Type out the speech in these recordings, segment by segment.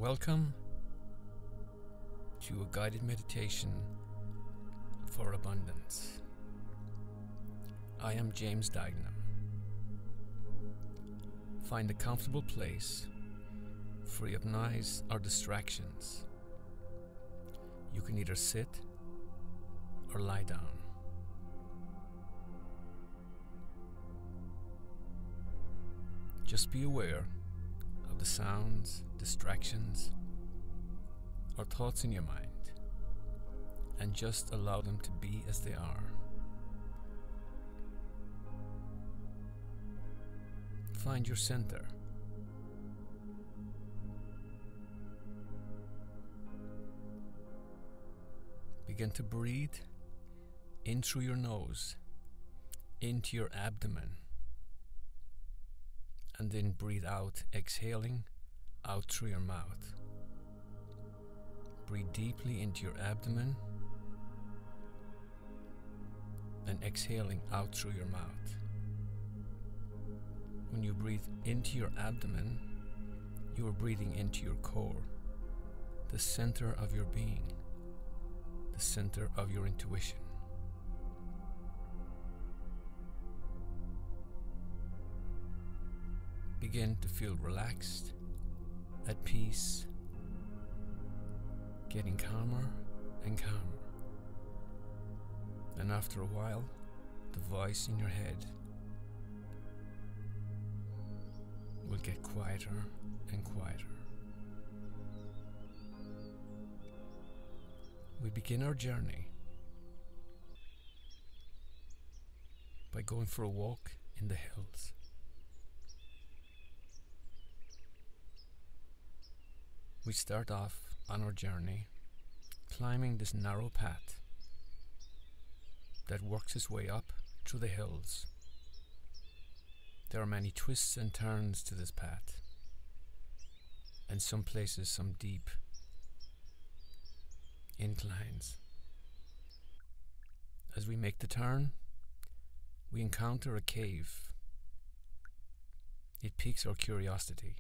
Welcome to a guided meditation for abundance. I am James Duignam. Find a comfortable place free of noise or distractions. You can either sit or lie down. Just be aware of the sounds, distractions, or thoughts in your mind, and just allow them to be as they are. Find your center. Begin to breathe in through your nose, into your abdomen, and then breathe out, exhaling out through your mouth. Breathe deeply into your abdomen and exhaling out through your mouth. When you breathe into your abdomen, you are breathing into your core, the center of your being, the center of your intuition. Begin to feel relaxed, at peace, getting calmer and calmer. And after a while, the voice in your head will get quieter and quieter. We begin our journey by going for a walk in the hills. We start off on our journey climbing this narrow path that works its way up through the hills. There are many twists and turns to this path, and some places some deep inclines. As we make the turn, we encounter a cave. It piques our curiosity.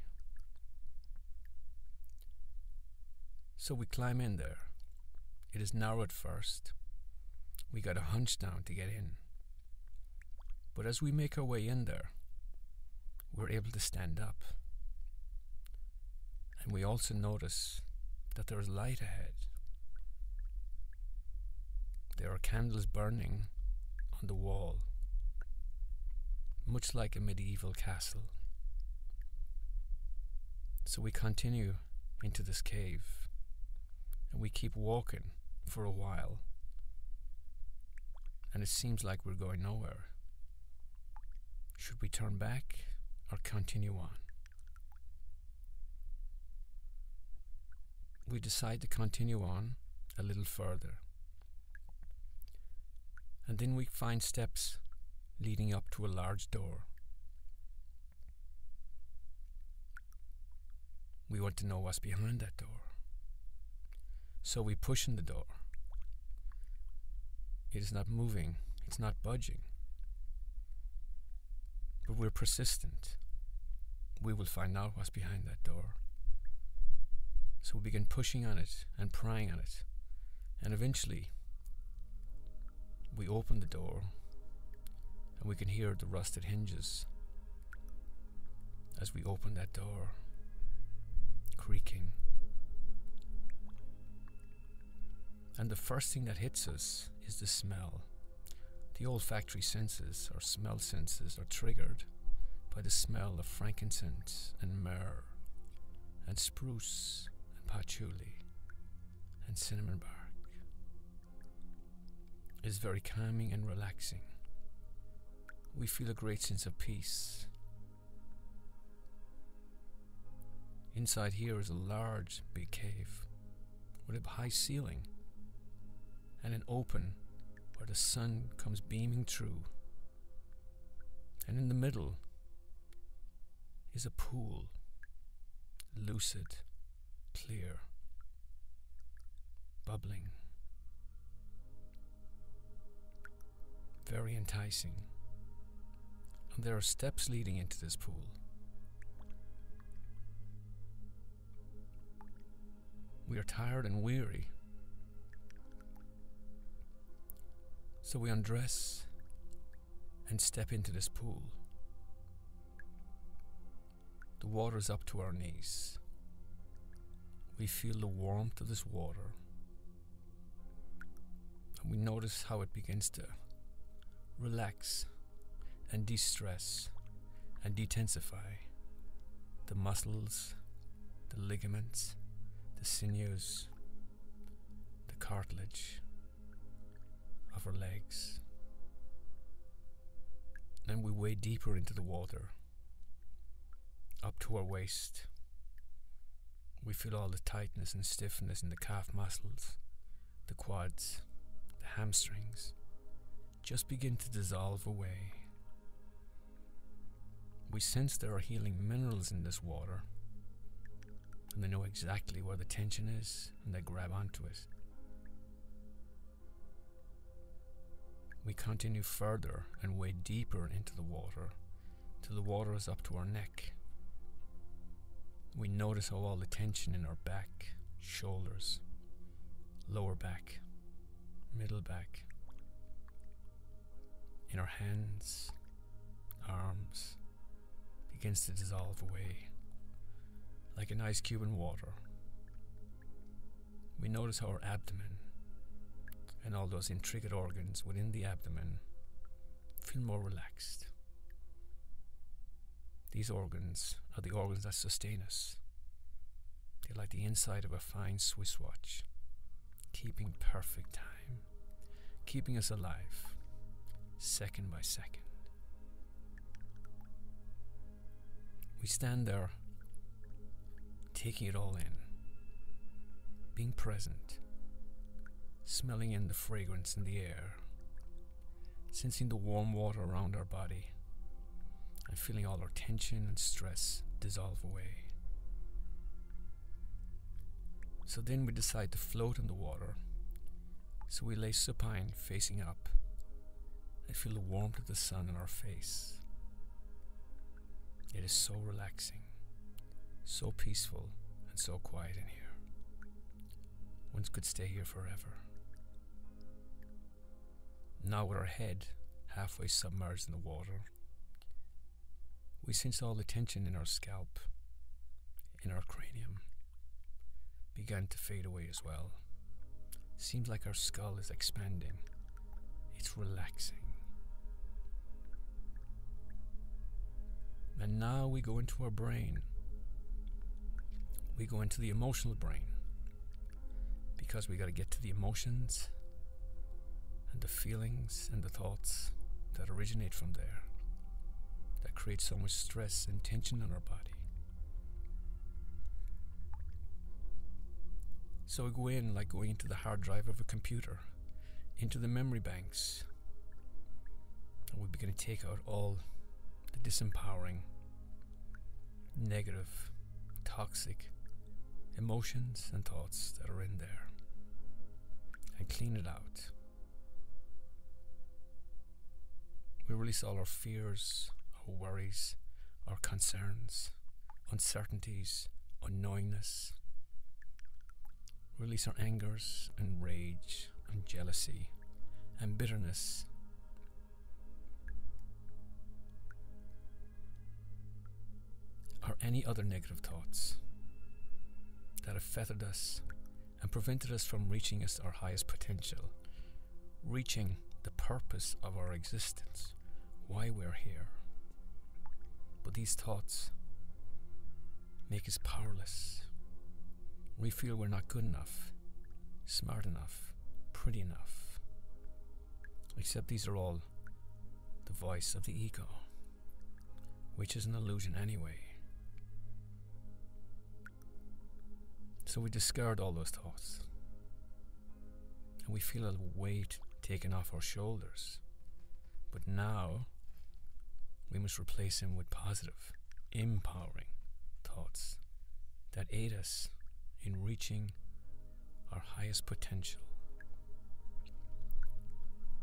So we climb in there. It is narrow at first. We got a hunch down to get in. But as we make our way in there, we're able to stand up. And we also notice that there is light ahead. There are candles burning on the wall, much like a medieval castle. So we continue into this cave. And we keep walking for a while, and it seems like we're going nowhere. Should we turn back or continue on? We decide to continue on a little further, and then we find steps leading up to a large door. We want to know what's behind that door. So we push in the door. It is not moving, it's not budging. But we're persistent. We will find out what's behind that door. So we begin pushing on it and prying on it. And eventually, we open the door and we can hear the rusted hinges as we open that door, creaking. And the first thing that hits us is the smell. The olfactory senses or smell senses are triggered by the smell of frankincense and myrrh and spruce and patchouli and cinnamon bark. It is very calming and relaxing. We feel a great sense of peace. Inside here is a large, big cave with a high ceiling and an open where the sun comes beaming through. And in the middle is a pool, lucid, clear, bubbling, very enticing. And there are steps leading into this pool. We are tired and weary. So we undress and step into this pool. The water is up to our knees. We feel the warmth of this water. And we notice how it begins to relax and de-stress and detensify the muscles, the ligaments, the sinews, the cartilage of our legs. And we wade deeper into the water, up to our waist. We feel all the tightness and stiffness in the calf muscles, the quads, the hamstrings, just begin to dissolve away. We sense there are healing minerals in this water, and they know exactly where the tension is, and they grab onto it. We continue further and wade deeper into the water till the water is up to our neck. We notice how all the tension in our back, shoulders, lower back, middle back, in our hands, arms, begins to dissolve away like an ice cube in water. We notice how our abdomen and all those intricate organs within the abdomen feel more relaxed. These organs are the organs that sustain us. They're like the inside of a fine Swiss watch, keeping perfect time, keeping us alive, second by second. We stand there, taking it all in, being present, smelling in the fragrance in the air, sensing the warm water around our body, and feeling all our tension and stress dissolve away. So then we decide to float in the water. So we lay supine, facing up, and feel the warmth of the sun on our face. It is so relaxing, so peaceful, and so quiet in here. One could stay here forever. Now with our head halfway submerged in the water, we sense all the tension in our scalp, in our cranium, began to fade away as well. Seems like our skull is expanding. It's relaxing. And now we go into our brain. We go into the emotional brain, because we got to get to the emotions and the feelings and the thoughts that originate from there, that create so much stress and tension in our body. So we go in like going into the hard drive of a computer, into the memory banks, and we begin to take out all the disempowering, negative, toxic emotions and thoughts that are in there, and clean it out. We release all our fears, our worries, our concerns, uncertainties, unknowingness. Release our angers and rage and jealousy and bitterness. Or any other negative thoughts that have fettered us and prevented us from reaching our highest potential, reaching the purpose of our existence, why we're here. But these thoughts make us powerless. We feel we're not good enough, smart enough, pretty enough. Except these are all the voice of the ego, which is an illusion anyway. So we discard all those thoughts, and we feel a weight taken off our shoulders. But now we must replace him with positive, empowering thoughts that aid us in reaching our highest potential.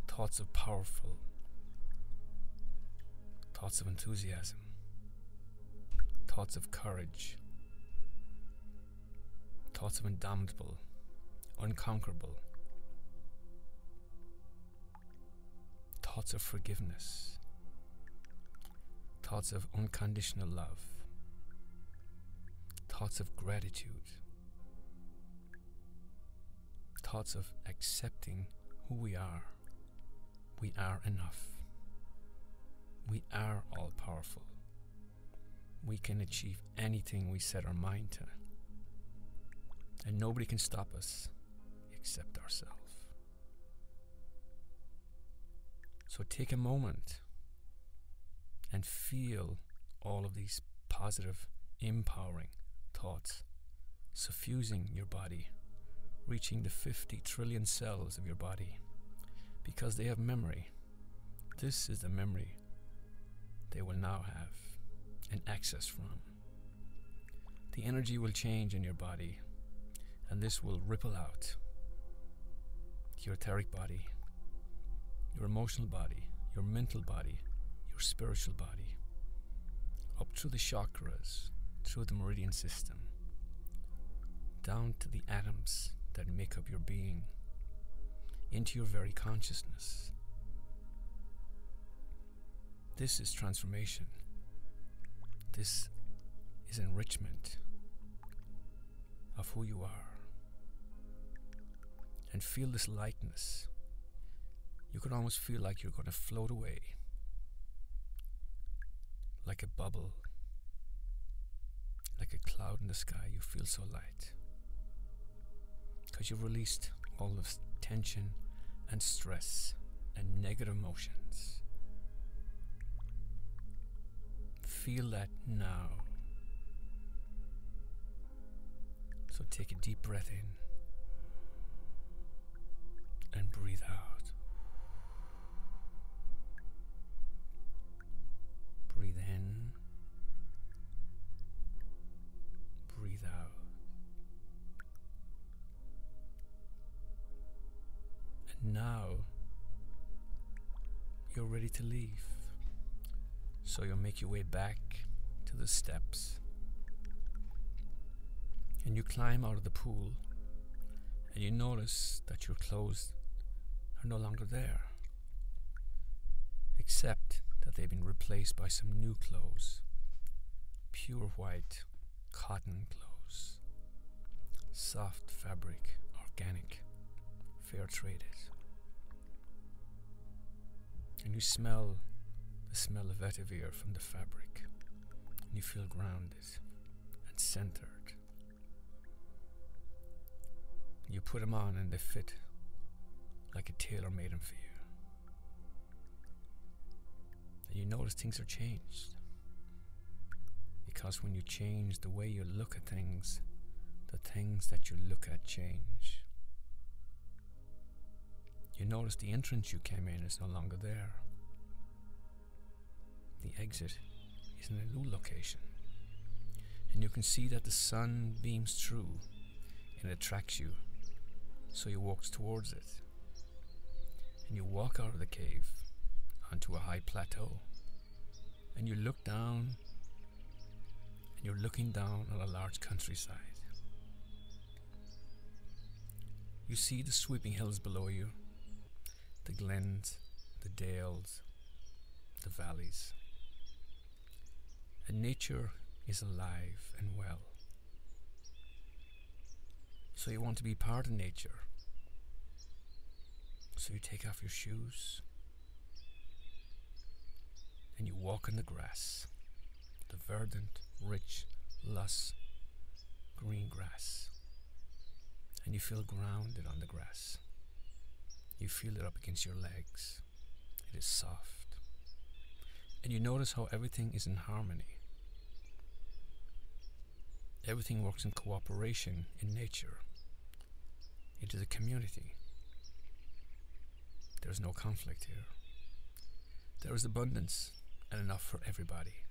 Thoughts of powerful, thoughts of enthusiasm, thoughts of courage, thoughts of indomitable, unconquerable, thoughts of forgiveness, thoughts of unconditional love, thoughts of gratitude, thoughts of accepting who we are. We are enough. We are all powerful. We can achieve anything we set our mind to. And nobody can stop us except ourselves. So take a moment and feel all of these positive, empowering thoughts suffusing your body, reaching the 50 trillion cells of your body, because they have memory. This is the memory they will now have and access from. The energy will change in your body, and this will ripple out to your etheric body, your emotional body, your mental body, your spiritual body, up through the chakras, through the meridian system, down to the atoms that make up your being, into your very consciousness. This is transformation. This is enrichment of who you are. And feel this lightness. You could almost feel like you're going to float away, like a bubble, like a cloud in the sky. You feel so light because you've released all this tension and stress and negative emotions. Feel that now. So take a deep breath in and breathe out. Breathe in. Breathe out. And now you're ready to leave. So you'll make your way back to the steps. And you climb out of the pool, and you notice that your clothes are no longer there, except that they've been replaced by some new clothes, pure white cotton clothes, soft fabric, organic, fair traded. And you smell the smell of vetiver from the fabric, and you feel grounded and centered. You put them on and they fit like a tailor made them for you. And you notice things are changed. Because when you change the way you look at things, the things that you look at change. You notice the entrance you came in is no longer there. The exit is in a new location. And you can see that the sun beams through and attracts you. So you walk towards it. And you walk out of the cave onto a high plateau. And you look down, and you're looking down on a large countryside. You see the sweeping hills below you, the glens, the dales, the valleys. And nature is alive and well. So you want to be part of nature. So you take off your shoes and you walk in the grass, the verdant, rich, lush, green grass. And you feel grounded on the grass. You feel it up against your legs. It is soft. And you notice how everything is in harmony. Everything works in cooperation in nature. It is a community. There is no conflict here. There is abundance and enough for everybody.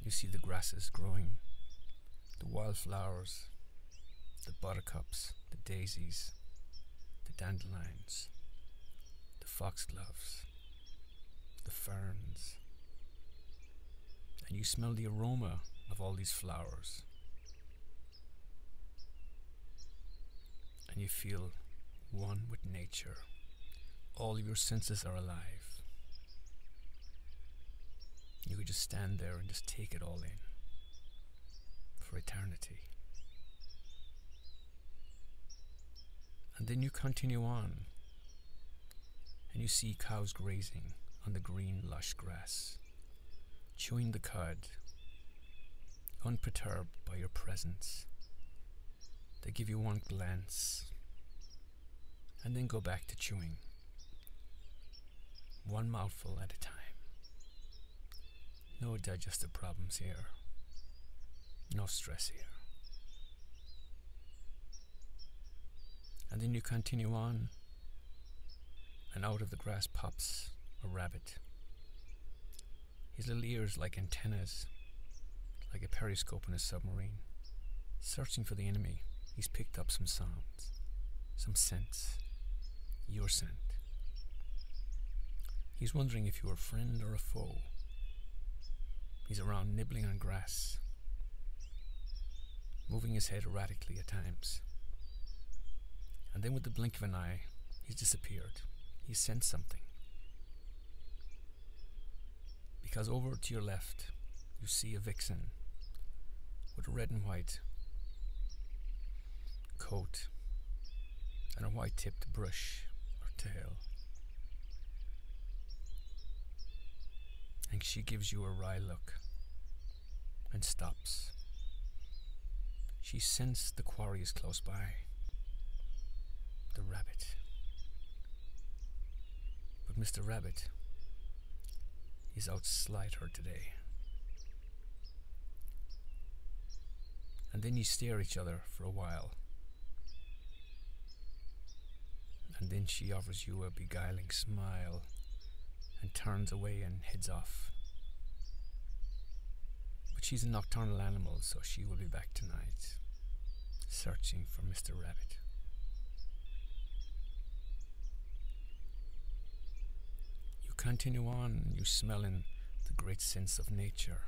You see the grasses growing, the wildflowers, the buttercups, the daisies, the dandelions, the foxgloves, the ferns. And you smell the aroma of all these flowers. and you feel one with nature. All of your senses are alive. You could just stand there and just take it all in for eternity. And then you continue on, and you see cows grazing on the green lush grass, chewing the cud, unperturbed by your presence. They give you one glance and then go back to chewing, one mouthful at a time. No digestive problems here, no stress here. And then you continue on, and out of the grass pops a rabbit. His little ears like antennas, like a periscope in a submarine, searching for the enemy. He's picked up some sounds, some scents, your scent. He's wondering if you're a friend or a foe. He's around nibbling on grass, moving his head erratically at times. And then with the blink of an eye, he's disappeared. He sensed something. Because over to your left, you see a vixen with a red and white coat and a white-tipped brush or tail. And she gives you a wry look and stops. She sensed the quarry is close by, the rabbit. But Mr. Rabbit is outslide her today. And then you stare at each other for a while. And then she offers you a beguiling smile and turns away and heads off. But she's a nocturnal animal, so she will be back tonight, searching for Mr. Rabbit. You continue on, you smell in the great sense of nature,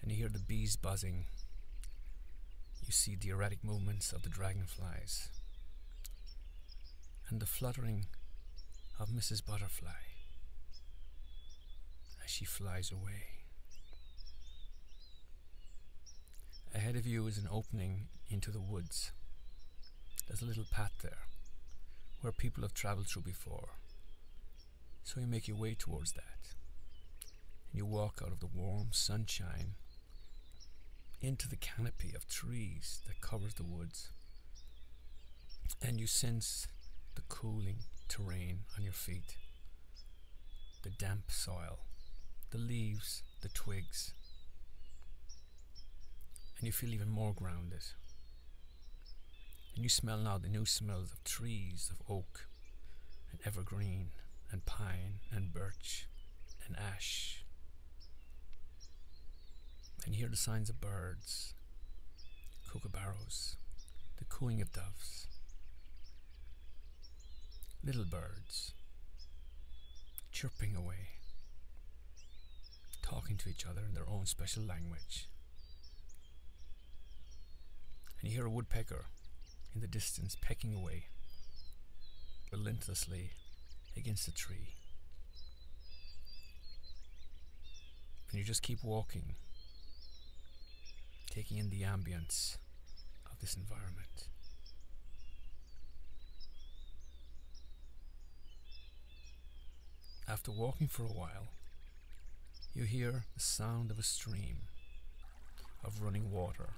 and you hear the bees buzzing. You see the erratic movements of the dragonflies and the fluttering of Mrs. Butterfly as she flies away. Ahead of you is an opening into the woods. There's a little path there where people have travelled through before. So you make your way towards that. And you walk out of the warm sunshine into the canopy of trees that covers the woods. And you sense the cooling terrain on your feet, the damp soil, the leaves, the twigs. And you feel even more grounded. And you smell now the new smells of trees, of oak and evergreen and pine and birch and ash. And you hear the signs of birds, kookaburras, the cooing of doves, little birds chirping away, talking to each other in their own special language. And you hear a woodpecker in the distance pecking away relentlessly against a tree. And you just keep walking, taking in the ambience of this environment. After walking for a while, you hear the sound of a stream, of running water.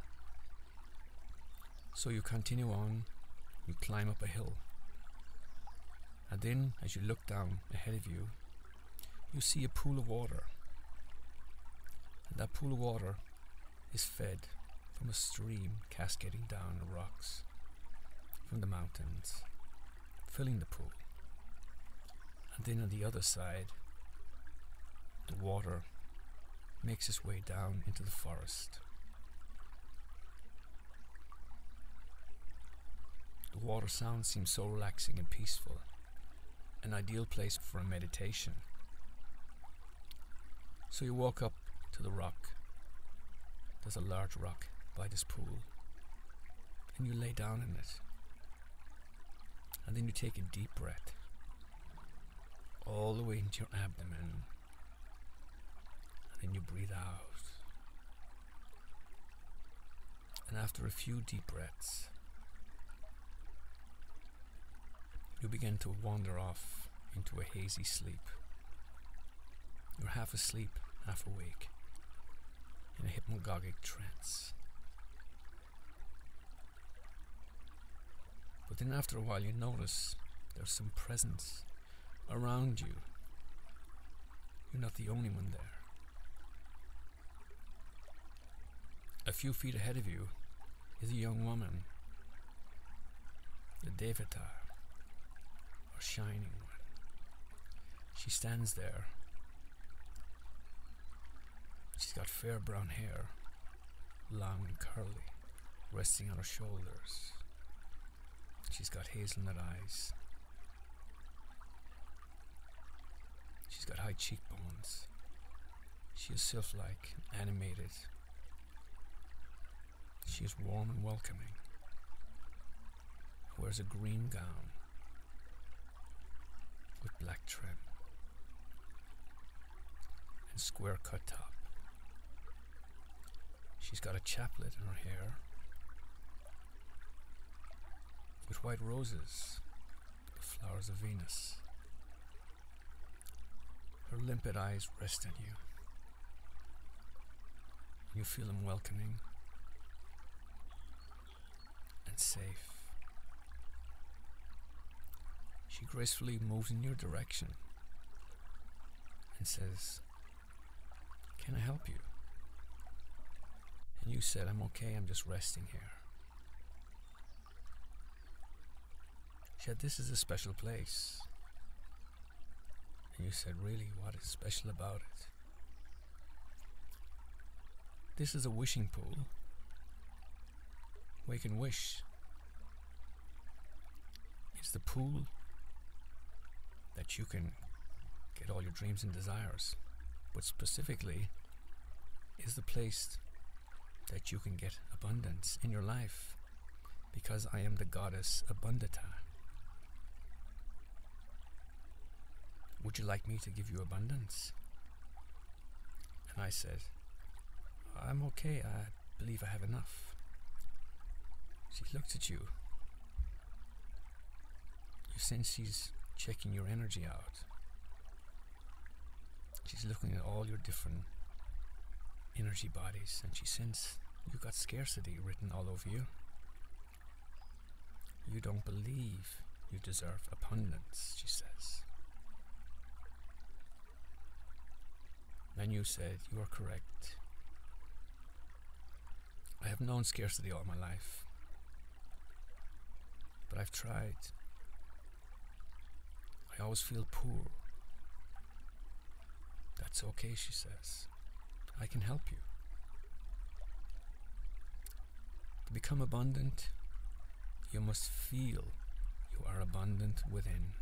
So you continue on, you climb up a hill. And then, as you look down ahead of you, you see a pool of water. And that pool of water is fed from a stream cascading down the rocks from the mountains, filling the pool. And then on the other side, the water makes its way down into the forest. The water sound seems so relaxing and peaceful, an ideal place for a meditation. So you walk up to the rock. There's a large rock by this pool, and you lay down in it, And then you take a deep breath all the way into your abdomen, and then you breathe out. And after a few deep breaths, you begin to wander off into a hazy sleep. You're half asleep, half awake, in a hypnagogic trance. But then after a while you notice there's some presence around you. You're not the only one there. A few feet ahead of you is a young woman, the Devata, or Shining One. She stands there. She's got fair brown hair, long and curly, resting on her shoulders. She's got hazelnut eyes. She's got high cheekbones. She is sylph-like, animated. She is warm and welcoming. Wears a green gown with black trim and square cut top. She's got a chaplet in her hair with white roses, the flowers of Venus. Her limpid eyes rest on you. You feel them welcoming and safe. She gracefully moves in your direction and says, "Can I help you?" And you said, "I'm okay, I'm just resting here." She said, "This is a special place." And you said, "Really, what is special about it?" "This is a wishing pool where you can wish. It's the pool that you can get all your dreams and desires, but specifically is the place that you can get abundance in your life, because I am the goddess Abundata. Would you like me to give you abundance?" And I said, "I'm okay, I believe I have enough." She looks at you. You sense she's checking your energy out. She's looking at all your different energy bodies, and she senses you've got scarcity written all over you. You don't believe you deserve abundance, she says. Then you said, "You are correct. I have known scarcity all my life, but I've tried. I always feel poor." "That's okay," she says. "I can help you. To become abundant, you must feel you are abundant within.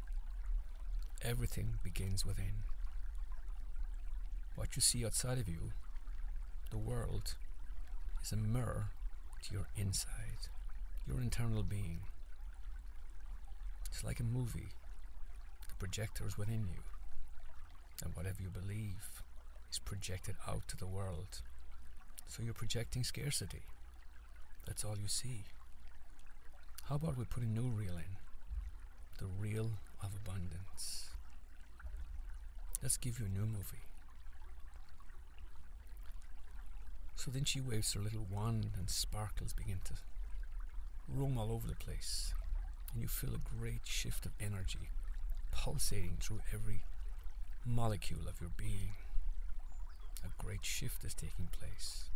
Everything begins within. What you see outside of you, the world, is a mirror to your inside, your internal being. It's like a movie. The projector is within you, and whatever you believe is projected out to the world. So you're projecting scarcity. That's all you see. How about we put a new reel in? The reel of abundance. Let's give you a new movie. So then she waves her little wand and sparkles begin to roam all over the place. And you feel a great shift of energy pulsating through every molecule of your being. A great shift is taking place.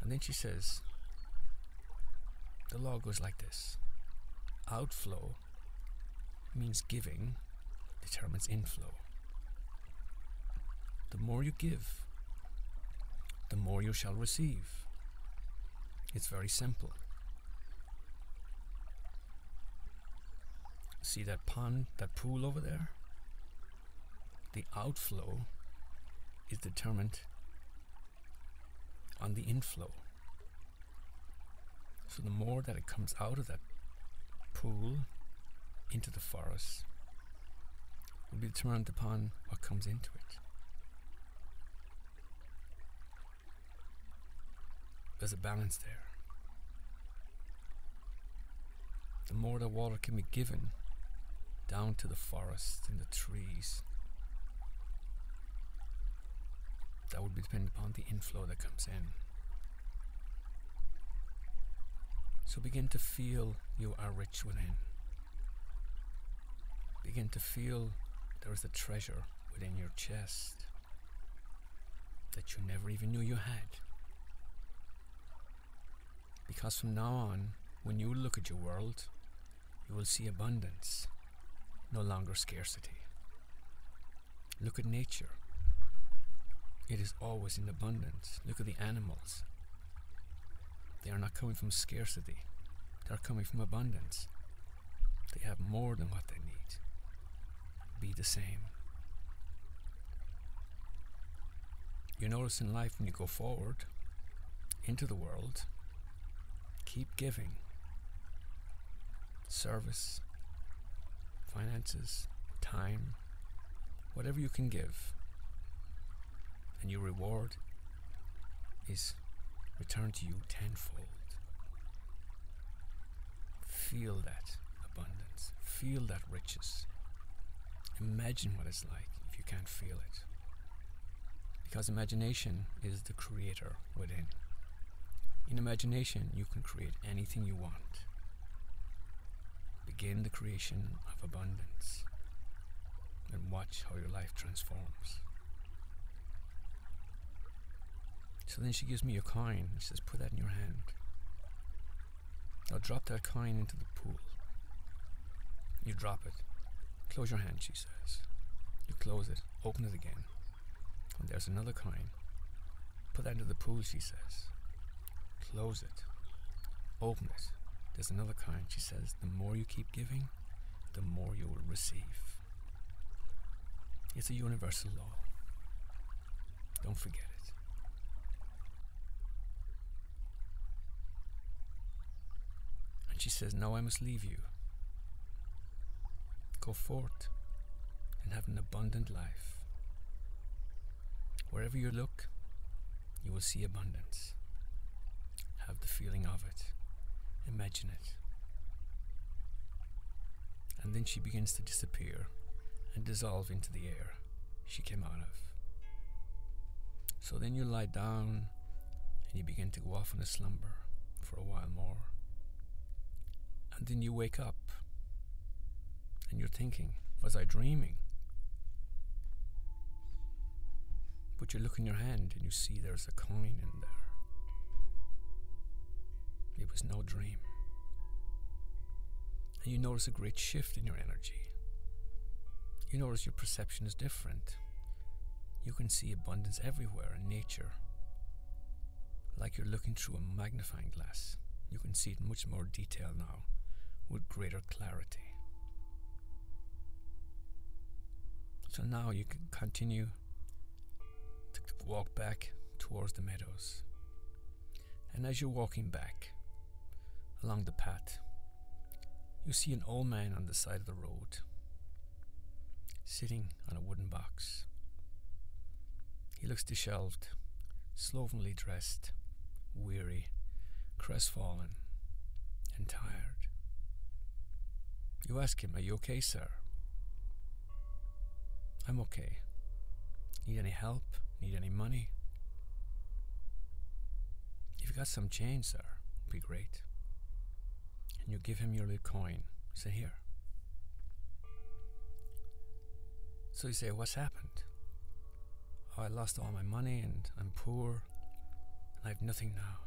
And then she says, the law goes like this. Outflow means giving determines inflow. The more you give, the more you shall receive. It's very simple. See that pond, that pool over there? The outflow is determined on the inflow. So the more that it comes out of that pool into the forest will be determined upon what comes into it. There's a balance there. The more the water can be given down to the forest and the trees, that would be dependent upon the inflow that comes in. So begin to feel you are rich within. Begin to feel there is a treasure within your chest that you never even knew you had. Because from now on, when you look at your world, you will see abundance, no longer scarcity. Look at nature. It is always in abundance. Look at the animals. They are not coming from scarcity. They are coming from abundance. They have more than what they need. Be the same. You notice in life when you go forward into the world, keep giving. Service, finances, time, whatever you can give, and your reward is returned to you tenfold. Feel that abundance. Feel that riches. Imagine what it's like if you can't feel it. Because imagination is the creator within. In imagination, you can create anything you want. Begin the creation of abundance and watch how your life transforms. So then she gives me a coin and says, put that in your hand. Now drop that coin into the pool. You drop it. Close your hand, she says. You close it, open it again. And there's another coin. Put that into the pool, she says. Close it. Open it. There's another coin. She says, the more you keep giving, the more you will receive. It's a universal law. Don't forget it. And she says, now I must leave you. Go forth and have an abundant life. Wherever you look, you will see abundance. Have the feeling of it. Imagine it. And then she begins to disappear and dissolve into the air she came out of. So then you lie down and you begin to go off in a slumber for a while more. And then you wake up and you're thinking, was I dreaming? But you look in your hand and you see there's a coin in there. It was no dream. And you notice a great shift in your energy. You notice your perception is different. You can see abundance everywhere in nature. Like you're looking through a magnifying glass. You can see it in much more detail now, with greater clarity. So now you can continue to walk back towards the meadows. And as you're walking back along the path, you see an old man on the side of the road, sitting on a wooden box. He looks disheveled, slovenly dressed, weary, crestfallen, and tired. You ask him, are you okay, sir? I'm okay. Need any help? Need any money? If you got some change, sir, it'd be great. And you give him your little coin. Say, here. So you say, what's happened? Oh, I lost all my money and I'm poor and I have nothing now.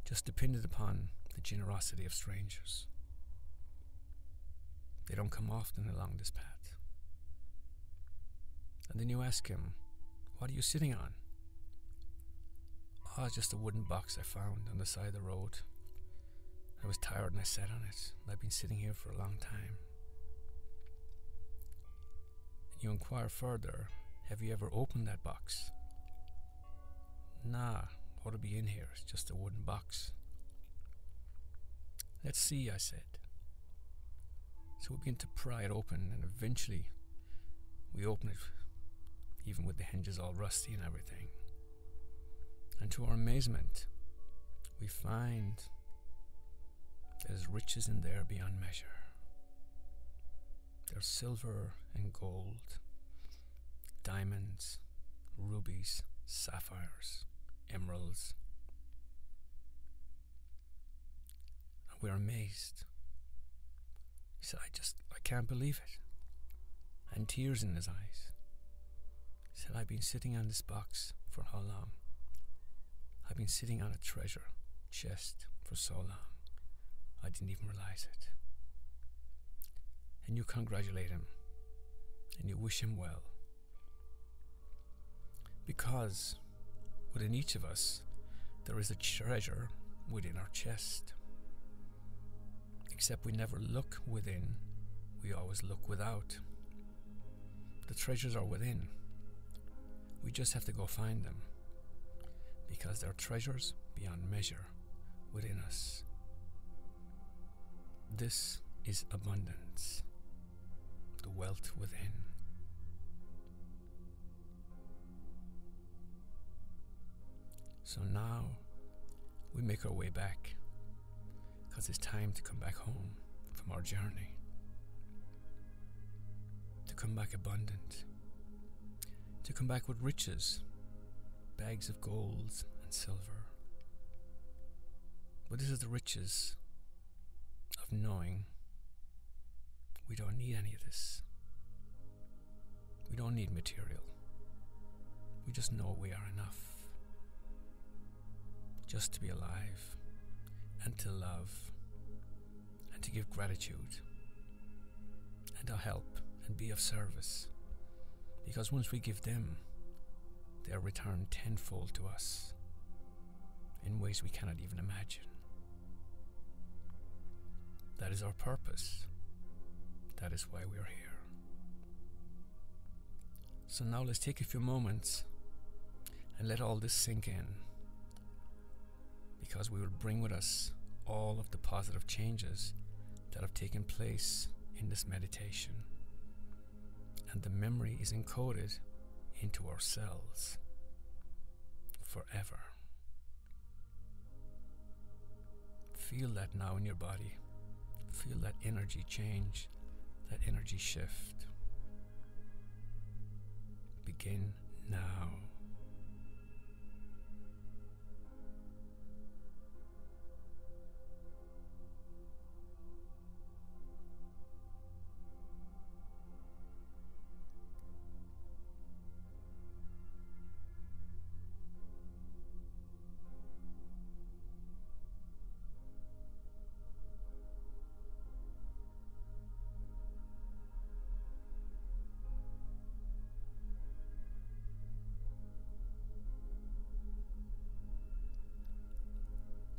Just dependent upon the generosity of strangers. They don't come often along this path. And then you ask him, what are you sitting on? Oh, it's just a wooden box I found on the side of the road. I was tired and I sat on it. And I've been sitting here for a long time. And you inquire further, have you ever opened that box? Nah, ought to be in here. It's just a wooden box. Let's see, I said. So we begin to pry it open, and eventually we open it, even with the hinges all rusty and everything. And to our amazement, we find there's riches in there beyond measure. There's silver and gold, diamonds, rubies, sapphires, emeralds. And we're amazed. He said, I can't believe it. And tears in his eyes. He said, I've been sitting on this box for how long? I've been sitting on a treasure chest for so long. I didn't even realize it. And you congratulate him and you wish him well. Because within each of us, there is a treasure within our chest. Except we never look within, we always look without. The treasures are within. We just have to go find them. Because there are treasures beyond measure within us. This is abundance, the wealth within. So now we make our way back, because it's time to come back home from our journey, to come back abundant, to come back with riches, bags of gold and silver. But this is the riches of knowing we don't need any of this. We don't need material. We just know we are enough. Just to be alive and to love and to give gratitude and to help and be of service. Because once we give them, they are returned tenfold to us in ways we cannot even imagine. That is our purpose. That is why we are here. So now let's take a few moments and let all this sink in, because we will bring with us all of the positive changes that have taken place in this meditation, and the memory is encoded into our cells forever. Feel that now in your body. Feel that energy change, that energy shift. Begin now.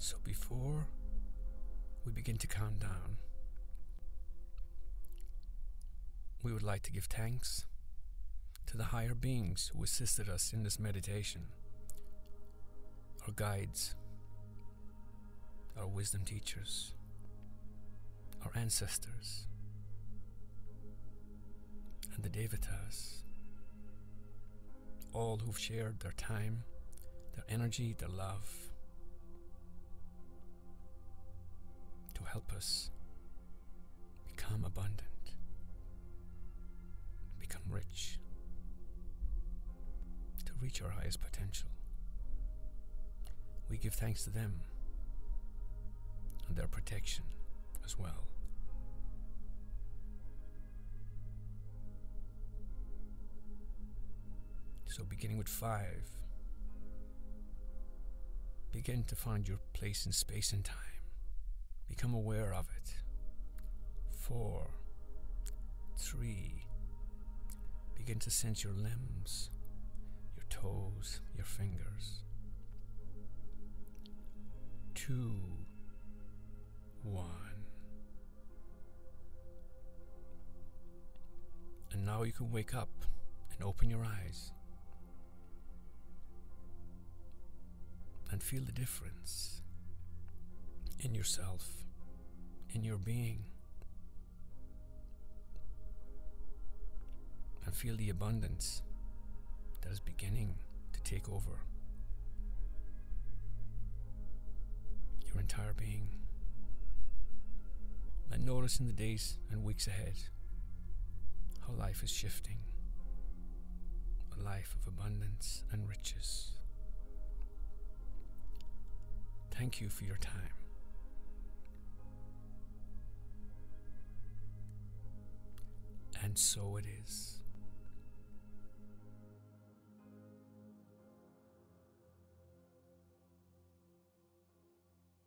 So before we begin to count down, we would like to give thanks to the higher beings who assisted us in this meditation, our guides, our wisdom teachers, our ancestors, and the Devatas, all who've shared their time, their energy, their love, to help us become abundant, become rich, to reach our highest potential. We give thanks to them and their protection as well. So beginning with 5, begin to find your place in space and time. Become aware of it. 4, 3, begin to sense your limbs, your toes, your fingers. 2, 1. And now you can wake up and open your eyes and feel the difference in yourself, in your being. and feel the abundance that is beginning to take over your entire being. And notice in the days and weeks ahead how life is shifting, a life of abundance and riches. Thank you for your time. And so it is.